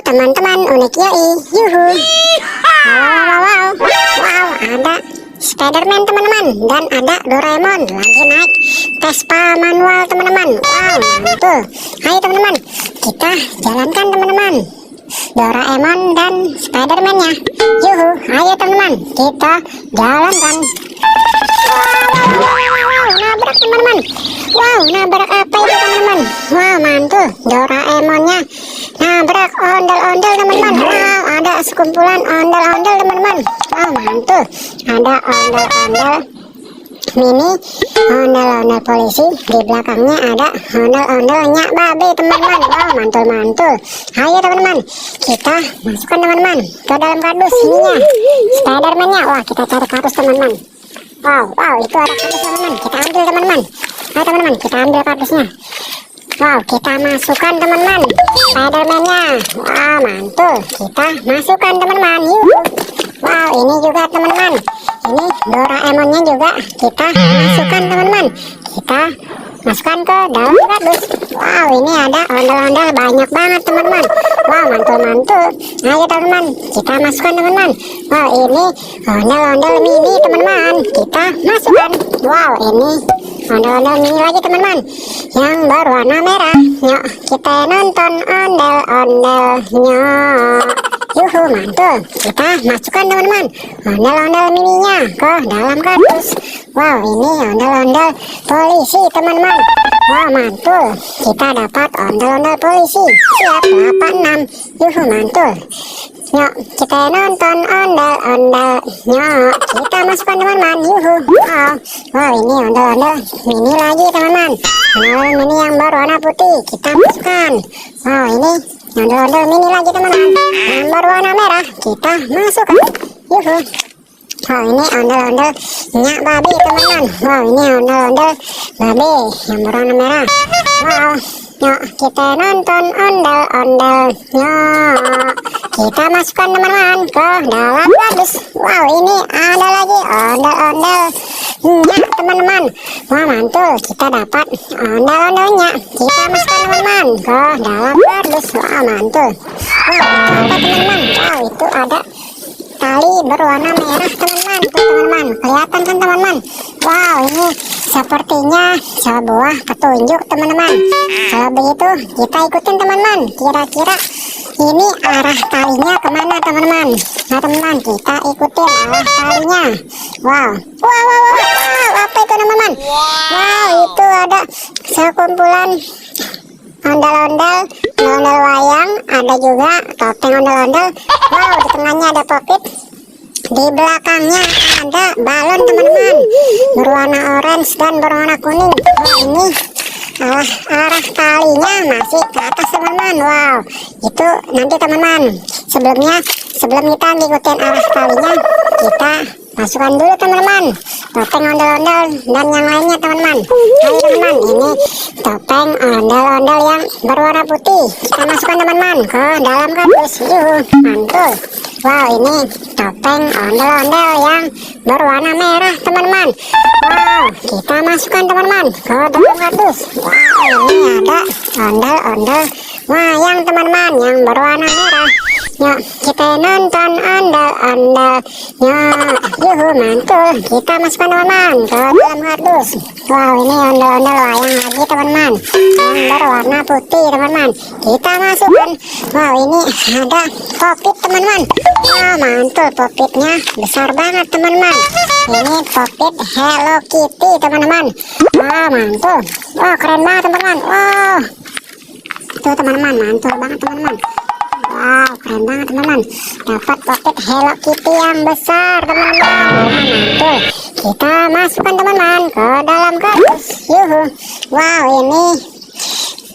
teman-teman unik yoi. Yuhu. Wow, ada Spiderman teman-teman, dan ada Doraemon lagi naik Vespa manual teman-teman. Wow, mantul. Ayo teman-teman, kita jalankan teman-teman Doraemon dan Spiderman-nya. Yuhu, ayo teman-teman, kita jalankan. Wow, nabrak teman-teman. Wow, nabrak apa itu teman-teman? Wow, mantul. Doraemonnya nabrak ondel-ondel teman-teman. Wow, ada sekumpulan ondel-ondel teman-teman. Wow, mantul. Ada ondel-ondel mini, ondel-ondel polisi. Di belakangnya ada ondel-ondelnya babe teman-teman. Wow, mantul-mantul. Ayo teman-teman, kita masukkan teman-teman ke dalam kardus ininya Spiderman-nya. Wah, kita cari kardus teman-teman. Wow, itu ada kardus teman-teman. Kita ambil teman-teman. Ayo teman-teman, kita ambil kardusnya. Wow, kita masukkan teman-teman Spiderman-nya. Wow, mantul. Kita masukkan teman-teman. Wow, ini juga teman-teman. Ini Doraemon-nya juga kita masukkan teman-teman. Kita masukkan ke dalam kardus. Wow, ini ada ondel-ondel banyak banget teman-teman. Wow, mantul-mantul. Ayo teman-teman, kita masukkan teman-teman. Wow, ini ondel-ondel mini teman-teman. Kita masukkan. Wow, ini ondel-ondel mini lagi teman-teman yang berwarna merah. Yuk kita nonton ondel-ondelnya. Yuhu, mantul. Kita masukkan teman-teman ondel-ondel mininya ke dalam kardus. Wow, ini ondel-ondel polisi teman-teman. Wow, mantul. Kita dapat ondel-ondel polisi. Siap 86. Yuhu, mantul. Yuk kita nonton ondel-ondelnya. Kita masukkan teman-teman. Yuhu. Wow, ini ondel-ondel mini lagi teman-teman. Ondel mini yang berwarna putih. Kita masukkan. Wow, ini ondel-ondel mini lagi teman-teman yang berwarna merah. Kita masukkan. Yuhu. Wow, ini ondel-ondel nyak babi teman-teman. Wow, ini ondel-ondel babi yang berwarna merah. Wow, yuk kita nonton ondel-ondelnya. Kita masukkan teman-teman ke dalam kardus. Wow, ini ada lagi ondel-ondel nyak teman-teman. Wah, mantul. Kita dapat ondel-ondelnya. Kita masukkan teman-teman ke dalam kardus. Wah, mantul. Wow, itu apa teman-teman? Wow, itu ada tali berwarna merah teman-teman. Tuh teman-teman, kelihatan kan teman-teman? Wow, ini sepertinya sebuah petunjuk teman-teman. Kalau begitu kita ikutin teman-teman. Kira-kira ini arah talinya kemana teman-teman? Nah teman-teman, kita ikutin arah talinya. Wow, apa itu teman-teman? Wow, itu ada sekumpulan ondel-ondel, ondel wayang, ada juga topeng ondel-ondel. Wow, di tengahnya ada popit, di belakangnya ada balon teman-teman berwarna orange dan berwarna kuning. Wow, ini arah talinya masih ke atas teman-teman. Wow, itu nanti teman-teman, sebelum kita ngikutin arah talinya, kita masukkan dulu teman-teman topeng ondel-ondel dan yang lainnya teman-teman. Ayo teman-teman, ini topeng ondel-ondel yang berwarna putih. Kita masukkan teman-teman ke dalam kardus. Yuhu, mantul. Wow, ini topeng ondel-ondel yang berwarna merah teman-teman. Wow, kita masukkan teman-teman ke dalam kardus. Wow, ini ada ondel-ondel wayang teman-teman yang berwarna merah. Yuk kita nonton ondel-ondelnya. Yuhu, mantul. Kita masukkan teman-teman ke dalam kardus. Wow, ini ondel-ondel wayang lagi teman-teman yang berwarna putih teman-teman. Kita masukkan. Wow, ini ada popit teman-teman. Wow, mantul. Popitnya besar banget teman-teman. Ini popit Hello Kitty teman-teman. Wow, mantul. Wow, keren banget teman-teman. Wow, tuh teman-teman, mantul banget teman-teman. Wow, keren banget teman-teman. Dapat popit Hello Kitty yang besar teman-teman. Mantul. Kita masukkan teman-teman ke dalam kardus. Yuhu. Wow,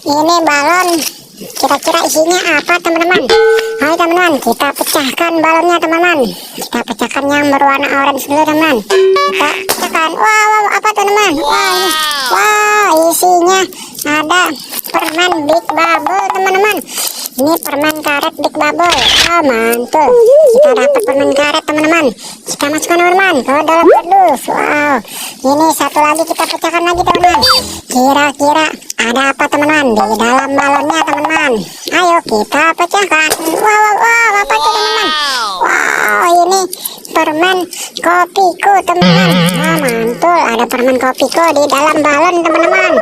ini balon. Kira-kira isinya apa teman-teman? Ayo teman-teman, kita pecahkan balonnya teman-teman. Kita pecahkan yang berwarna orange dulu teman-teman. Kita pecahkan. Wow, apa teman-teman? Wow, isinya ada permen Big Bubble teman-teman. Ini permen karet Big Bubble. Oh, mantul. Kita dapat permen karet, teman-teman. Kita masukkan, teman-teman, ke dalam kardus. Wow. Ini satu lagi kita pecahkan lagi, teman-teman. Kira-kira ada apa, teman-teman, di dalam balonnya, teman-teman? Ayo kita pecahkan. Wow, apa itu, teman-teman? Wow, ini permen Kopiko, teman-teman. Wah, mantul. Ada permen Kopiko di dalam balon, teman-teman.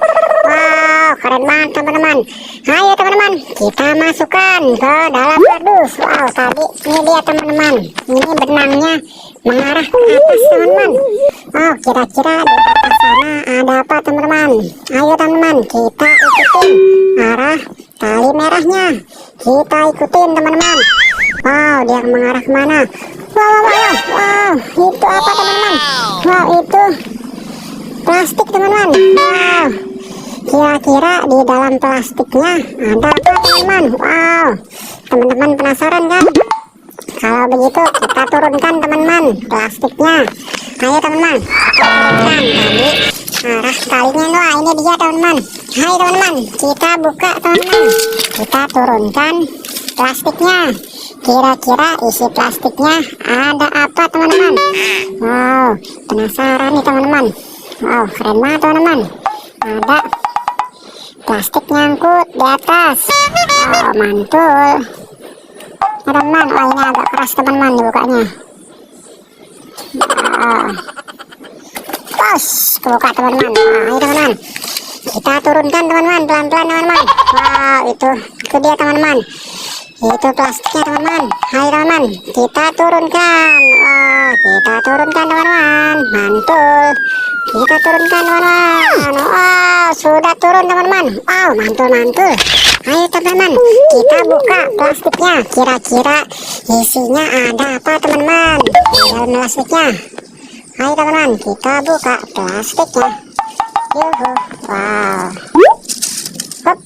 Wow, keren banget, teman-teman. Ayo, teman-teman, kita masukkan ke dalam kardus. Wow, tadi ini dia, teman-teman. Ini benangnya mengarah ke atas, teman-teman. Oh, kira-kira di atas sana ada apa, teman-teman? Ayo, teman-teman, kita ikutin arah tali merahnya. Kita ikutin, teman-teman. Wow, dia mengarah kemana? Wow, itu apa, teman-teman? Wow, itu plastik, teman-teman. Wow, kira-kira di dalam plastiknya ada apa, teman-teman? Wow, teman-teman penasaran kan? Kalau begitu kita turunkan, teman-teman, plastiknya. Ayo, teman-teman, turunkan tadi arah talinya. Wah, ini dia, teman-teman. Hai, teman-teman, kita buka, teman-teman. Kita turunkan plastiknya. Kira-kira isi plastiknya ada apa, teman-teman? Wow, penasaran nih, teman-teman. Wow, keren banget, teman-teman. Ada plastik nyangkut di atas. Oh, mantul, teman-teman. Oh, ini agak keras, teman-teman, dibukanya. Buka, teman-teman. Ayo, teman-teman, kita turunkan, teman-teman, pelan-pelan, teman-teman. Wow, itu dia, teman-teman. Itu plastiknya, teman-teman. Ayo, teman-teman, kita turunkan. Wow, kita turunkan, teman-teman. Mantul. Kita turunkan, teman-teman. Wow, sudah turun, teman-teman. Wow, mantul. Ayo, teman-teman, kita buka plastiknya. Kira-kira isinya ada apa, teman-teman, di dalam plastiknya? Ayo, teman-teman, kita buka plastiknya. Yuhu. Wow. Hop,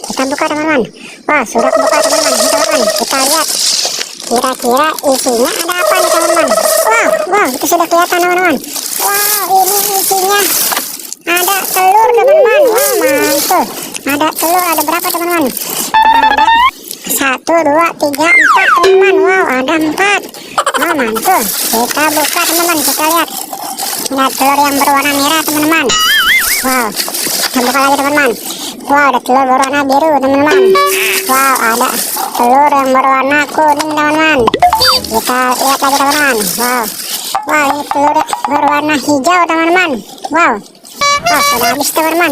kita buka, teman-teman. Wah, sudah buka, teman-teman. Teman-teman, kita lihat kira-kira isinya ada apa nih, teman-teman. Wow, itu sudah kelihatan, teman-teman. Wow, ini isinya ada telur, teman-teman. Wah, mantul. Ada telur, ada berapa, teman-teman? Ada 1, 2, 3, 4, teman-teman. Wow, ada 4. Wah, mantul. Kita buka, teman-teman, kita lihat. Ada telur yang berwarna merah, teman-teman. Wow, kita buka lagi, teman-teman. Wow, ada telur berwarna biru, teman-teman. Wow, ada telur yang berwarna kuning, teman-teman. Kita lihat lagi, teman-teman. Wow, ini telur berwarna hijau, teman-teman. Wow, sudah habis, teman-teman.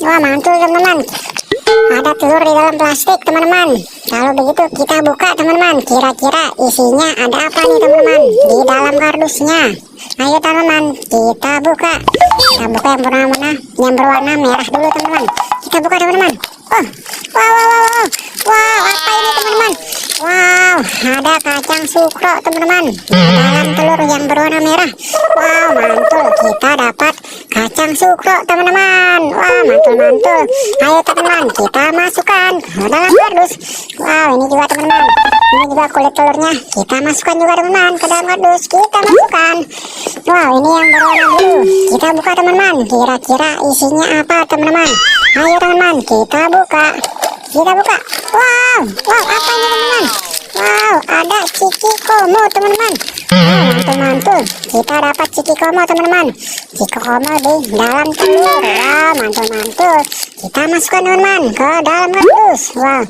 Wow, mantul, teman-teman. Ada telur di dalam plastik, teman-teman. Kalau begitu kita buka, teman-teman. Kira-kira isinya ada apa nih, teman-teman, di dalam kardusnya? Ayo, teman-teman, kita buka. Kita buka yang berwarna merah dulu, teman-teman. Kita buka, teman-teman. Wow, apa ini, teman-teman? Wow, ada kacang sukro, teman-teman, di dalam telur yang berwarna merah. Wow, mantul. Kita dapat kacang sukro, teman-teman. Wow, mantul. Ayo, teman-teman, kita masukkan ke dalam kardus. Wow, ini juga, teman-teman. Ini juga kulit telurnya. Kita masukkan juga, teman-teman, ke dalam kardus. Kita masukkan. Wow, ini yang berwarna biru. Kita buka, teman-teman. Kira-kira isinya apa, teman-teman? Ayo, teman-teman, kita buka. Wow, apa ini, teman-teman? Wow, ada Ciki Komo, teman-teman. Mantul. Kita dapat Ciki Komo, teman-teman. Ciki Komo di dalam telur. Wow, mantul. Kita masukkan, teman-teman, ke dalam kardus. Wow,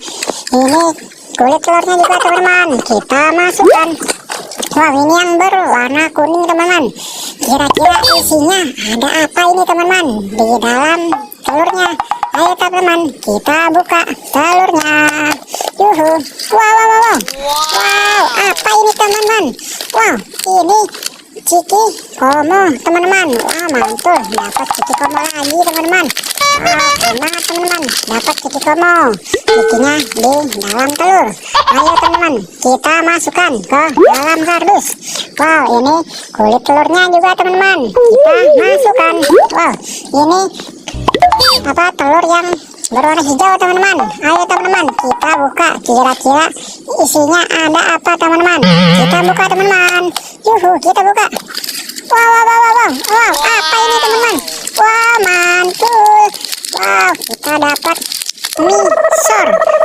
ini kulit telurnya juga, teman-teman. Kita masukkan. Wow, ini yang berwarna kuning, teman-teman. Kira-kira isinya ada apa ini, teman-teman, di dalam telurnya? Ayo, teman-teman, kita buka telurnya. Yuhu. Wow, apa ini, teman-teman? Wow, ini Ciki Komo, teman-teman. Wah, mantul. Dapat Ciki Komo lagi, teman-teman. Wah, keren banget, teman-teman. Dapat Ciki Komo. Cikinya di dalam telur. Ayo, teman-teman, kita masukkan ke dalam kardus. Wow, ini kulit telurnya juga, teman-teman. Kita masukkan. Wow, ini telur yang berwarna hijau, teman-teman. Ayo, teman-teman, kita buka. Kira-kira isinya ada apa, teman-teman? Kita buka, teman-teman. Yuhu, kita buka. Wow, apa ini, teman-teman? Wow, mantul. Wow, kita dapat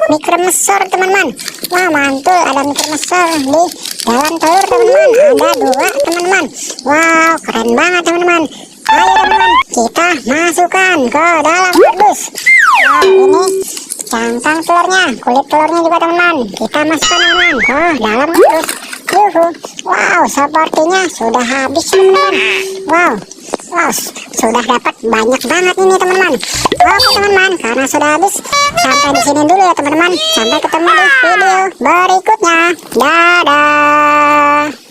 Micromesor teman-teman. Wah, mantul, ada micromesor di dalam telur teman-teman. Ada 2 teman-teman. Wow, keren banget teman-teman. Ayo teman-teman, kita masukkan ke dalam kardus. Wow, ini cangkang telurnya, kulit telurnya juga teman-teman. Kita masukkan teman-teman ke dalam kardus. Yuhu. Wow, sepertinya sudah habis teman-teman. Wow, sudah dapat banyak banget ini teman-teman. Oke teman-teman, karena sudah habis, sampai di sini dulu ya teman-teman. Sampai ketemu di video berikutnya. Dadah.